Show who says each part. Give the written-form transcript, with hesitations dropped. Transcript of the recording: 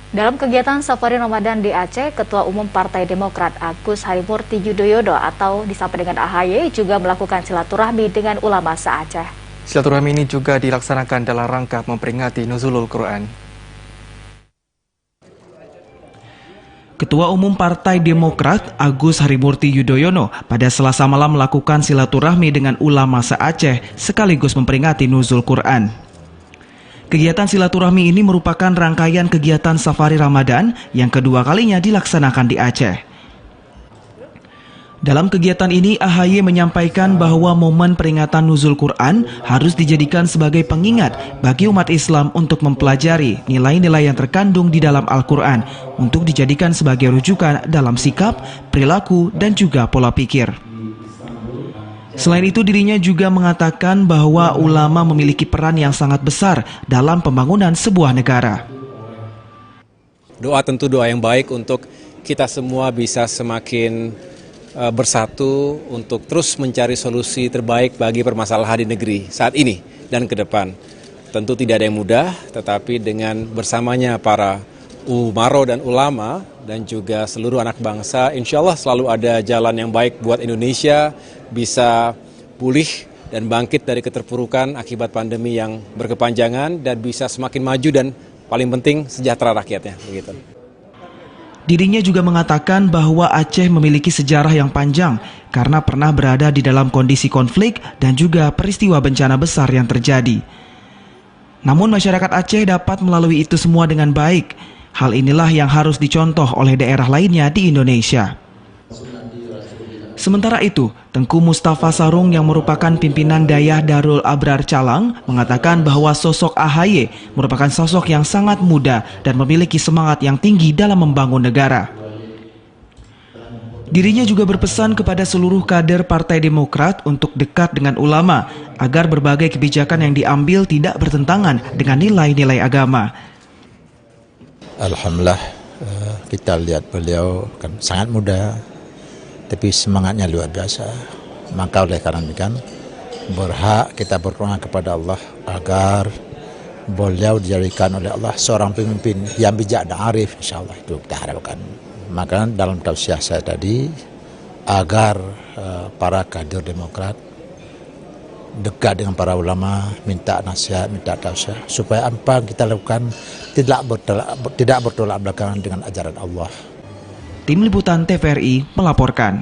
Speaker 1: Dalam kegiatan Safari Ramadan di Aceh, Ketua Umum Partai Demokrat Agus Harimurti Yudhoyono atau disapa dengan AHY juga melakukan silaturahmi dengan ulama se-Aceh.
Speaker 2: Silaturahmi ini juga dilaksanakan dalam rangka memperingati Nuzulul Quran.
Speaker 3: Ketua Umum Partai Demokrat Agus Harimurti Yudhoyono pada Selasa malam melakukan silaturahmi dengan ulama se-Aceh sekaligus memperingati Nuzul Quran. Kegiatan silaturahmi ini merupakan rangkaian kegiatan Safari Ramadan yang kedua kalinya dilaksanakan di Aceh. Dalam kegiatan ini, AHY menyampaikan bahwa momen peringatan Nuzul Quran harus dijadikan sebagai pengingat bagi umat Islam untuk mempelajari nilai-nilai yang terkandung di dalam Al-Quran untuk dijadikan sebagai rujukan dalam sikap, perilaku, dan juga pola pikir. Selain itu, dirinya juga mengatakan bahwa ulama memiliki peran yang sangat besar dalam pembangunan sebuah negara.
Speaker 4: Doa tentu doa yang baik untuk kita semua bisa semakin bersatu untuk terus mencari solusi terbaik bagi permasalahan di negeri saat ini dan ke depan. Tentu tidak ada yang mudah, tetapi dengan bersamanya para umaro dan ulama dan juga seluruh anak bangsa, insya Allah selalu ada jalan yang baik buat Indonesia bisa pulih dan bangkit dari keterpurukan akibat pandemi yang berkepanjangan dan bisa semakin maju dan paling penting sejahtera rakyatnya. Begitu.
Speaker 3: Dirinya juga mengatakan bahwa Aceh memiliki sejarah yang panjang karena pernah berada di dalam kondisi konflik dan juga peristiwa bencana besar yang terjadi. Namun masyarakat Aceh dapat melalui itu semua dengan baik. Hal inilah yang harus dicontoh oleh daerah lainnya di Indonesia. Sementara itu, Tengku Mustafa Sarung yang merupakan pimpinan Dayah Darul Abrar Calang mengatakan bahwa sosok AHY merupakan sosok yang sangat muda dan memiliki semangat yang tinggi dalam membangun negara. Dirinya juga berpesan kepada seluruh kader Partai Demokrat untuk dekat dengan ulama agar berbagai kebijakan yang diambil tidak bertentangan dengan nilai-nilai agama.
Speaker 5: Alhamdulillah, kita lihat beliau kan sangat muda, tapi semangatnya luar biasa. Maka oleh karena demikian berhak kita berdoa kepada Allah agar beliau dijadikan oleh Allah seorang pemimpin yang bijak dan arif, insyaallah itu kita harapkan. Maka dalam tausiah saya tadi agar para kader Demokrat dekat dengan para ulama, minta nasihat, minta tausiah supaya apa kita lakukan tidak bertolak belakang dengan ajaran Allah.
Speaker 3: Tim Liputan TVRI melaporkan.